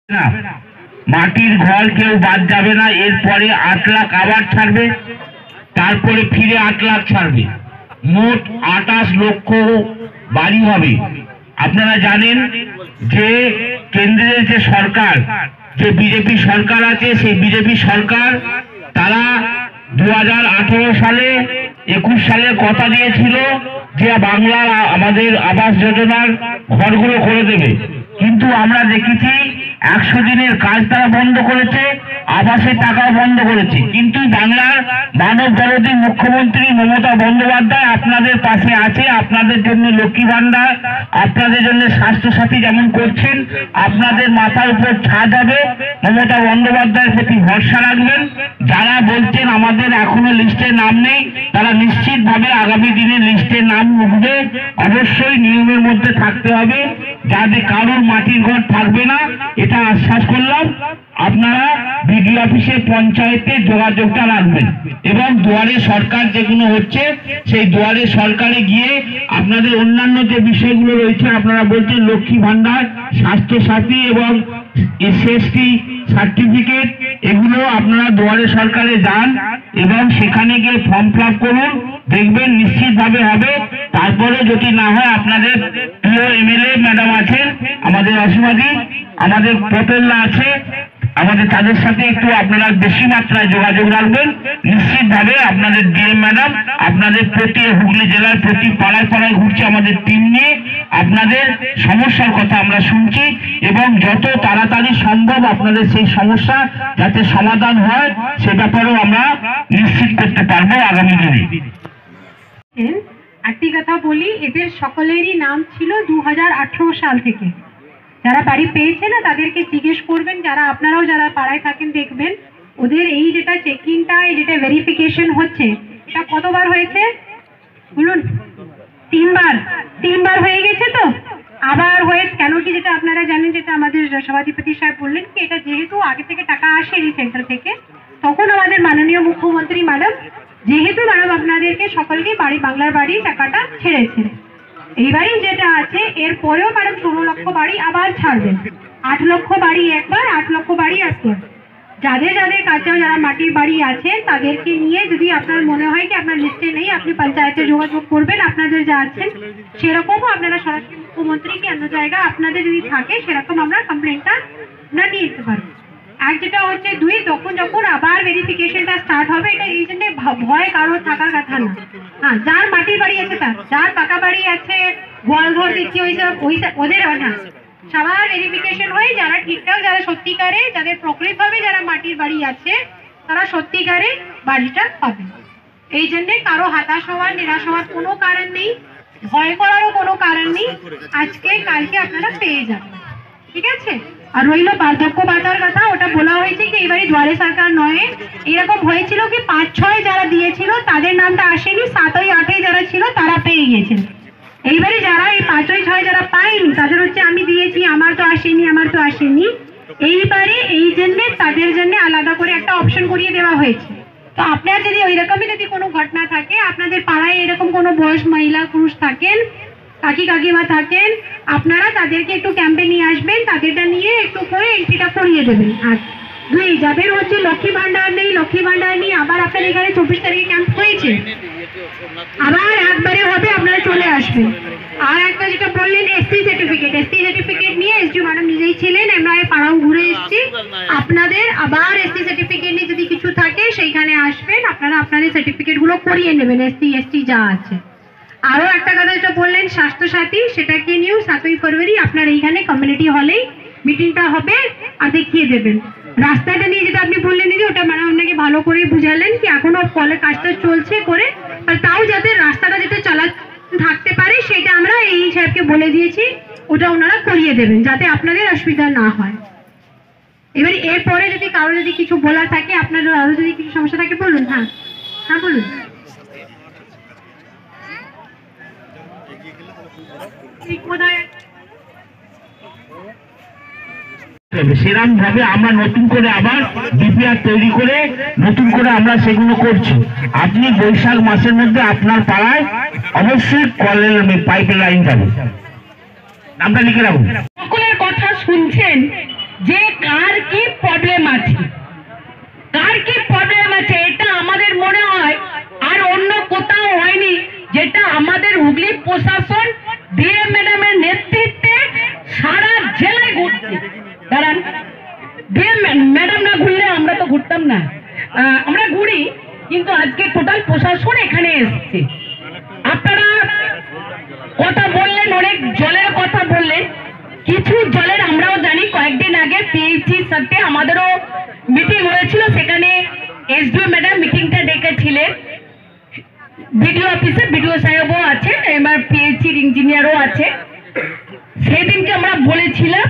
না, মাটির ঘর কেউ বাদ যাবে না। এরপরে 8 লাখ আবার ছাড়বে, তারপরে ফিরে 8 লাখ ছাড়বে, মোট 28 লক্ষ বাড়ি হবে। আপনারা জানেন যে কেন্দ্রের যে সরকার, যে বিজেপি সরকার আছে, সেই বিজেপি সরকার তারা 2018 সালে 21 সালে কথা দিয়েছিল যে বাংলার আমাদের আবাস যোজনার ঘরগুলো করে দেবে, কিন্তু আমরা দেখেছি 100 দিনের কাজ তারা বন্ধ করেছে, আবাসের টাকাও বন্ধ করেছে। কিন্তু বাংলার মানব দরদী মুখ্যমন্ত্রী মমতা বন্দ্যোপাধ্যায় আপনাদের পাশে আছে, আপনাদের জন্য লক্ষ্মী ভান্ডার, আপনাদের জন্য স্বাস্থ্যসাথী যেমন করছেন, আপনাদের মাথার উপর ছাদ হবে। মমতা বন্দ্যোপাধ্যায়ের প্রতি ভরসা রাখবেন। যারা বলছেন আমাদের এখনো লিস্টে নাম নেই, তারা নিশ্চিতভাবে আগামী দিনে লিস্টে নাম উঠবে। অবশ্যই নিয়মের মধ্যে থাকতে হবে, যাতে কারোর মাটির ঘর থাকবে না, এটা আশ্বাস করলাম। আপনারা বিডিও অফিসে, পঞ্চায়েতে যোগাযোগটা রাখবেন এবং দুয়ারে সরকার যেগুলো হচ্ছে সেই দুয়ারে সরকারে গিয়ে আপনাদের অন্যান্য যে বিষয়গুলো রয়েছে, আপনারা বলছেন লক্ষ্মী ভান্ডার, স্বাস্থ্যসাথী এবং এসএসটি সার্টিফিকেট, এগুলো আপনারা দুয়ারে সরকারে যান এবং সেখানে গিয়ে ফর্ম ফিল আপ করুন, দেখবেন নিশ্চিতভাবে হবে। তারপরে যদি না হয় আপনাদের প্রিয় এমএলএ ম্যাডাম আছেন, আমাদের অসীমাদি, আমাদের পটেলরা আছে, আমাদের তাদের সাথে একটু আপনারা বেশি মাত্রায় যোগাযোগ রাখবেন। নিশ্চিতভাবে আপনাদের ডিএম ম্যাডাম আপনাদের প্রতি হুগলি জেলার প্রতি পাড়ায় পাড়ায় ঘুরছে আমাদের টিম নিয়ে, আপনাদের সমস্যার কথা আমরা শুনছি এবং যত তাড়াতাড়ি সম্ভব আপনাদের সেই সমস্যা যাতে সমাধান হয় সে ব্যাপারেও আমরা নিশ্চিত করতে পারবো আগামী দিনে। একটি কথা বলি, এদের সকলেরই নাম ছিল 2018 সাল থেকে। যারা বাড়ি পেয়েছে না তাদেরকে জিজ্ঞেস করবেন, যারা আপনারাও যারা পাড়ায় থাকেন দেখবেন ওদের এই যেটা চেকিংটা, এই যেটা ভেরিফিকেশন হচ্ছে, এটা কতবার হয়েছে বলুন? 3 বার হয়ে গেছে। তো আবার হয়ে কেন কি, যেটা আপনারা জানেন, যেটা আমাদের সভাধিপতি সাহেব বললেন কি, এটা যেহেতু আগে থেকে টাকা আসে এই সেন্টার থেকে, তখন আমাদের মাননীয় মুখ্যমন্ত্রী ম্যাডাম যেহেতু ম্যাডাম আপনাদেরকে সকলকে বাড়ি বাংলার বাড়ি টাকাটা ছেড়েছেন, এইবারই যেটা আছে এরপরেও ম্যাডাম 16 লক্ষ বাড়ি আবার ছাড়বেন। 8 লক্ষ বাড়ি একবার, 8 লক্ষ বাড়ি একবার। যাদের যাদের কাছেও যারা মাটির বাড়ি আছে তাদেরকে নিয়ে যদি আপনার মনে হয় কি আপনার লিস্টে নেই, আপনি পঞ্চায়েতে যোগাযোগ করবেন। আপনাদের যা আছেন সেরকমও আপনারা সরাসরি মুখ্যমন্ত্রী কি অন্য জায়গায় আপনাদের যদি থাকে সেরকম আমরা কমপ্লেনটা না নিয়ে যেতে পারবো। আর যেটা হচ্ছে 2, যখন আবার ভেরিফিকেশনটা স্টার্ট হবে, এটা এই জন্য ভয় কারোর থাকার কথা না। হ্যাঁ, যার মাটির বাড়ি আছে, তার যার পাকা বাড়ি আছে, গোয়াল ঘর দেখছি, ওইসব ওদের না, সবার ভেরিফিকেশন হয়ে যারা ঠিকঠাক, যারা সত্যিকারে, যাদের প্রকৃতভাবে যারা মাটির বাড়ি আছে তারা সত্যিকারে বাড়িটা পাবে। এই জন্যে কারো হতাশ হওয়ার, নিরাশ হওয়ার কোনো কারণ নেই, ভয় করারও কোনো কারণ নেই। আজকে কালকে আপনারা পেয়ে যাবেন, ঠিক আছে? আর রইল বার্ধক্য ভাতার কথা, ওটা বলা হয়েছে কি এবারে দুয়ারে সরকার নয়, এরকম হয়েছিল কি 5-6 যারা দিয়েছিল তাদের নামটা আসেনি, 7-8 যারা ছিল তারা পেয়ে গিয়েছিল। এইবারে যারা এই 5-6 যারা পায়নি তাদের হচ্ছে আমি দিয়েছি আমার তো আসেনি, এইবারে এই জন্যে তাদের জন্য আলাদা করে একটা অপশন করিয়ে দেওয়া হয়েছে। তো আপনার যদি ওই রকমই যদি কোনো ঘটনা থাকে, আপনাদের পাড়ায় এরকম কোনো বয়স মহিলা পুরুষ থাকেন, কাকিমা থাকেন, আপনারা তাদেরকে একটু ক্যাম্পে নিয়ে আসবেন, তাদেরটা নিয়ে একটু করে এন্ট্রিটা করিয়ে দেবেন। আর 2, যাদের হচ্ছে লক্ষ্মী ভান্ডার নেই, আবার আপনার এখানে 24 তারিখে ক্যাম্প হয়েছে, আবার একবারে হবে, আপনারা চলে আসবেন। আর একটা যেটা বললেন এসটি সার্টিফিকেট নিয়ে এসডিও ম্যাডাম নিজেই ছিলেন, আমরা পাড়াও ঘুরে এসেছি। আপনাদের আবার এসটি সার্টিফিকেট নিয়ে যদি কিছু থাকে সেইখানে আসবেন, আপনারা আপনাদের সার্টিফিকেটগুলো করিয়ে নেবেন, এসটি যা আছে। আরও একটা কথা যেটা বললেন স্বাস্থ্যসাথী, সেটাকে নিয়েও 7ই ফেব্রুয়ারি আপনার এইখানে কমিউনিটি হলেই মিটিংটা হবে, আর দেখিয়ে দেবেন। রাস্তাটা নিয়ে যেটা আপনি বললেন যে ওটা ম্যাডাম আপনাকে ভালো করে বুঝালেন কি এখনো কলের কাজটা চলছে করে, আর তাও যাতে রাস্তাটা যেটা চলা থাকতে পারে সেটা আমরা এই সাহেবকে বলে দিয়েছি, ওটা ওনারা করিয়ে দেবেন যাতে আপনাদের অসুবিধা না হয়। এবার এরপরে যদি কারো যদি কিছু বলার থাকে, আপনার আরো যদি কিছু সমস্যা থাকে বলুন। হ্যাঁ বলুন। সেরকম ভাবে আমরা নতুন করে আবার ডিপিআর তৈরি করে নতুন করে আমরা সেগুলো করছি। আপনি বৈশাখ মাসের মধ্যে আপনার পাড়ায় অবশ্যই কলের পাইপের লাইন যাবে, নামটা লিখে রাখুন। সকলের কথা শুনছেন যে দাঁড়ান, দিয়ে ম্যাডাম না ঘুরলে আমরা তো ঘুরতাম না। আমরা ঘুরি, কিন্তু আজকে টোটাল প্রশাসন এখানে এসছে। আপনারা কথা বললেন, অনেক জলের কথা বললেন, কিছু জলের আমরাও জানি। কয়েকদিন আগে পিএইচির সাথে আমাদেরও মিটিং হয়েছিল, সেখানে এসডিও ম্যাডাম মিটিংটা ডেকেছিলেন। বিডিও অফিসে বিডিও সাহেবও আছে, এবার পিএইচির ইঞ্জিনিয়ারও আছে। সেদিনকে আমরা বলেছিলাম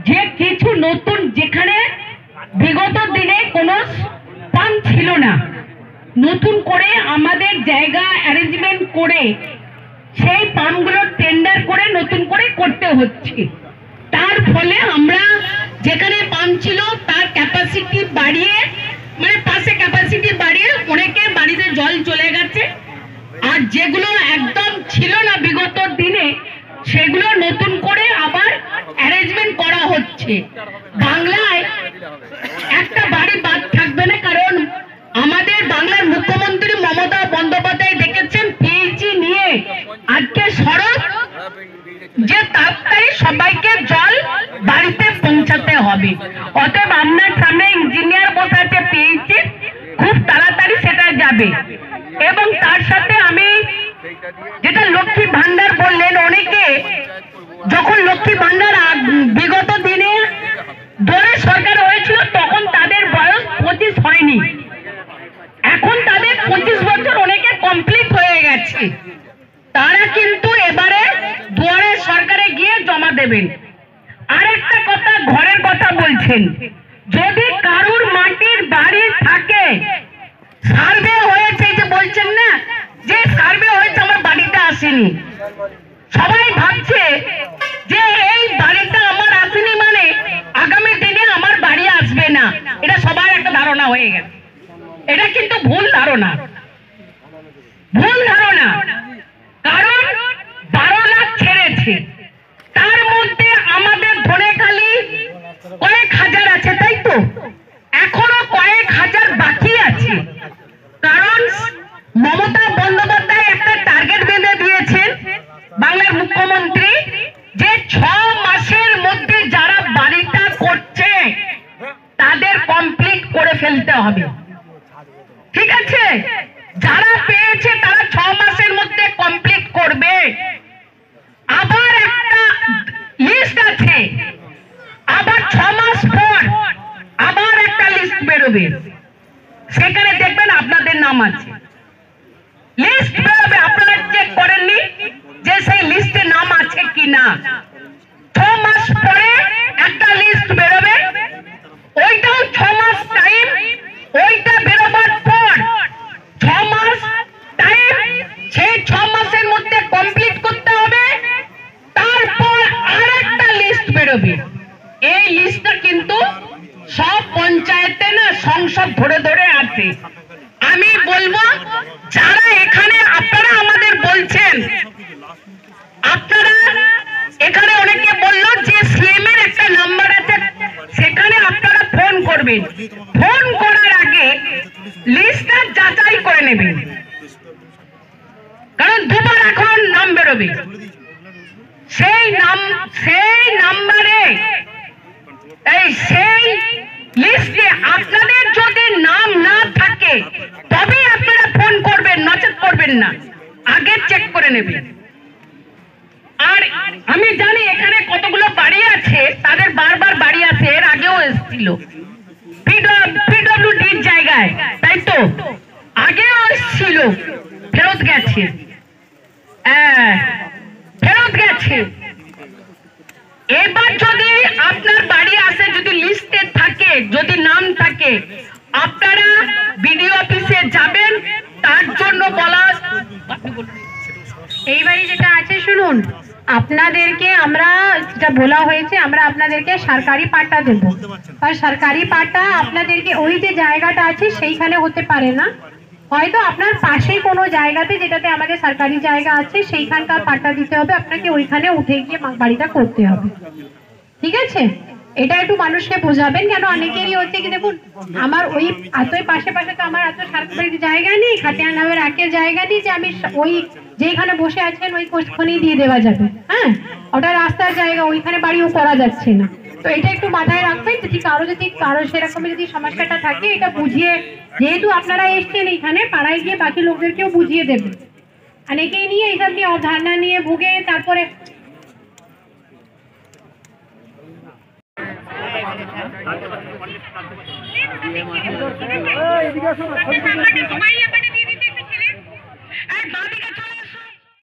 যে কিছু নতুন, যেখানে বিগত দিনে কোনো পাম্প ছিল না, নতুন করে আমাদের জায়গা অ্যারেঞ্জমেন্ট করে সেই পাম্পগুলো টেন্ডার করে নতুন করে করতে হচ্ছে। তার ফলে আমরা যেখানে পাম্প ছিল তার ক্যাপাসিটি বাড়িয়ে, মানে পাশে ক্যাপাসিটি বাড়িয়ে অনেকের বাড়িতে জল চলে গেছে। আর যেগুলো একদম ছিল না বিগত দিনে, সেগুলো নতুন করে আবার অ্যারেঞ্জমেন্ট করা হচ্ছে। বাংলায় একটা বাড়ি বাদ থাকবে না, কারণ আমাদের বাংলার মুখ্যমন্ত্রী মমতা বন্দ্যোপাধ্যায় দেখেছেন পিএইচি নিয়ে আজকে সড়ক, যে তাড়াতাড়ি সবাইকে জল বাড়িতে পৌঁছাতে হবে। অতএব আপনার সামনে ইঞ্জিনিয়ার বসে আছে পিএইচি, খুব তাড়াতাড়ি সেটা যাবে। এবং তার সাথে আমি যেটা লক্ষ্মী ভান্ডার বললেন, অনেকে যখন লক্ষ্মী ভান্ডার বিগত দিনে দোয়ারে সরকার হয়েছিল তখন তাদের বয়স 25 হয়নি, এখন তাদের 25 বছর অনেকে কমপ্লিট হয়ে গেছে। তারা কিন্তু এবারে দুয়ারে সরকারে গিয়ে জমা দেবেন। আরেকটা কথা, ঘরের কথা বলছেন, যদি কারুর মাটির বাড়ি থাকে, সার্ভে হয়েছে, যে বলছেন না যে সার্ভে হয়েছে আমার বাড়িটা আসেনি, সবাই ভাবছে যে এই বাড়িটা আমার আসেনি মানে আগামী দিনে আমার বাড়ি আসবে না। এটা সবার একটা ধারণা হয়ে গেছে। এটা কিন্তু ভুল ধারণা, ভুল ধারণা। কারণ 12 লাখ ছেড়েছে, তার মধ্যে আমাদের ধনেখালি কয়েক হাজার আছে, তাই তো এখনো কয়েক হাজার বাকি আছে। কারণ মমতা বন্দ্যোপাধ্যায় একটা টার্গেট বেঁধে দিয়েছেন বাংলার মুখ্যমন্ত্রী, যে 6 মাসের মধ্যে যারা বাড়িটা করছে তাদের কমপ্লিট করে ফেলতে হবে। ঠিক আছে, যারা পেয়েছে তারা 6 মাসের মধ্যে কমপ্লিট করবে। আবার একটা লিস্ট আছে, আবার 6 মাস পর আবার একটা লিস্ট বেরোবে, সেখানে দেখবেন আপনাদের নাম আছে। লিস্ট বেরোবে, আপনারা চেক করেননি যে সেই লিস্টে নাম আছে কিনা। 6 মাস পরে একটা লিস্ট বেরোবে, ওইটাও 6 মাস টাইম, ওইটা বেরোবার পর 6 মাস টাইম, সেই 6 মাসের মধ্যে কমপ্লিট করতে হবে। তারপর আরেকটা লিস্ট বেরোবে। এই লিস্টটা কিন্তু সব পঞ্চায়েতে না সংসদ ধরে ধরে আছে। আমি বলবো, যারা এখানে আপনারা আমাদের বলছেন, আপনারা এখানে অনেকে বললো যে স্লেমের একটা নাম্বার আছে, সেখানে আপনারা ফোন করবেন। ফোন করার আগে লিস্টটা যাচাই করে নেবেন, কারণ দুবার এখন নাম বেরোবে। সেই নাম্বারে, সেই লিস্টে আপনাদের যদি নাম না থাকে তবেই আপনারা ফোন করবেন, নচেত করবেন না, আগে চেক করে নেবেন। আর আমি জানি এখানে কতগুলো বাড়ি আছে, তাদের বারবার বাড়ি আছে, এর আগেও এসেছিল পিডব্লিউডির জায়গায়, তাই তো আগেও এসেছিল, ফেরত গেছে, ফেরত গেছে। এবার যদি আপনার বাড়ি আসে, যদি লিস্টে থাকে, যদি নাম থাকে, আপনারা বিডিও অফিসে যাবেন। তার জন্য বলা, এইবারই যেটা আছে শুনুন, আপনাদেরকে আমরা যেটা বলা হয়েছে, আমরা আপনাদেরকে সরকারি পাট্টা দেব। আর সরকারি পাট্টা আপনাদেরকে ওই যে জায়গাটা আছে সেইখানে হতে পারে না, হয়তো আপনার পাশে কোনো জায়গাতে যেটাতে আমাদের সরকারি জায়গা আছে সেইখানকার পাট্টা দিতে হবে আপনাকে, ওইখানে উঠে গিয়ে বাড়িটা করতে হবে। ঠিক আছে, এটা একটু মানুষকে বোঝাবেন। কেন অনেকেরই হচ্ছে কি, দেখুন আমার ওই এতই পাশে পাশে তো আমার এত সরকারি জায়গা নেই, খাটিয়া নামের একের জায়গা নেই যে আমি ওই যেখানে বসে আছেন ওই কোষখনেই দিয়ে দেওয়া যাবে। হ্যাঁ, ওটা রাস্তার জায়গা, ওইখানে বাড়িও করা যাচ্ছে না। তো এটা একটু মাথায় রাখবেন, যদি কারো সেরকম যদি সমস্যাটা থাকে এটা বুঝিয়ে, যেহেতু আপনারা এসছেন এখানে, পাড়ায় গিয়ে বাকি লোকদেরকেও বুঝিয়ে দেবেন। অনেকেই নিয়ে এইসব নিয়ে অবধারণা নিয়ে ভুগে তারপরে মোবাইল